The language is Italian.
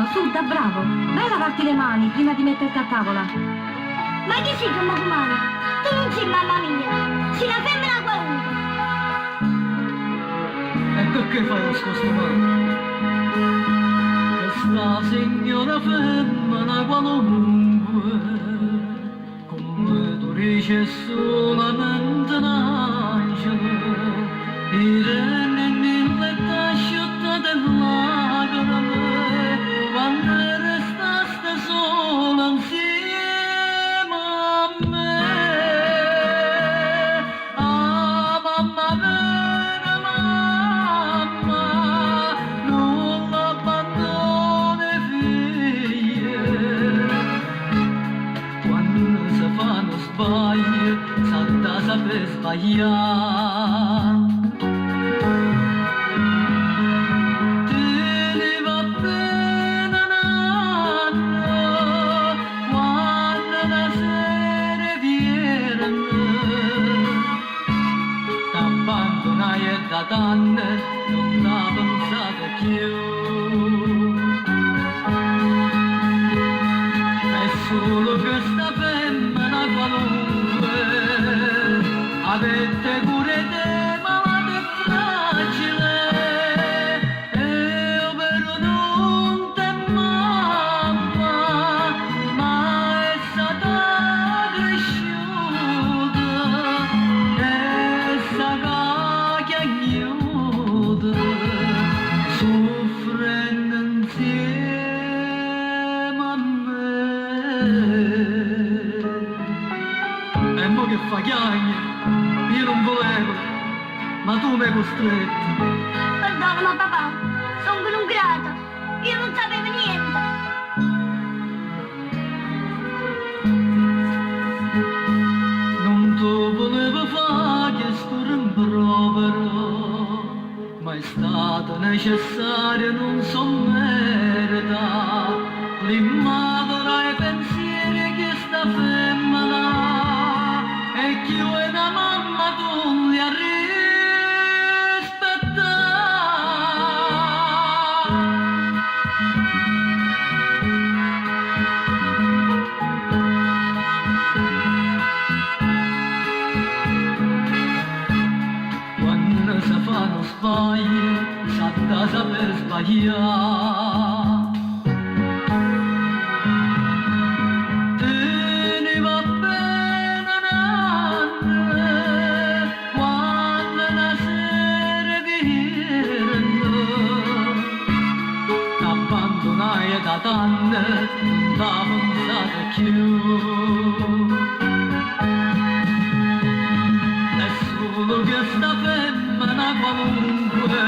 Antonio, su, da bravo. Vai a lavarti le mani prima di metterti a tavola. Ma chi sei come comare? Tu non sei mamma mia, sei una femmina qualunque. E perché fai lo scostumare? Questa signora femmina qualunque, come tu dici solamente un angelo, Irene nelle casciotte dell'agrame, quando restaste sola insieme a me. Ah, mamma vera, mamma, non l'abbandoni figlie. Quando si fanno sbagli, salta saper sbagliare. Da tanto non t'ha pensato più. È solo questa femmina qualunque, avete pure te malata e fragile, e io però non te mamma, ma è stata cresciuta, è stata soffrendo insieme a me. E mo che fa chiagna? Io non volevo, ma tu mi hai costretto. Perdonami papà, sono un grata, io non sapevo niente. Non tu volevo fare questo rimprovero, ma è stato necessario, non so merita, l'immagine e pensieri che sta femmina, e chi è una mamma tu li ha se fanno sbagli, sappia saper sbagliare. Te ne va bene nanne, quando la sera viene, t'abbandonai da tanto, non t'ha pensato più. Solo questa femmina qualunque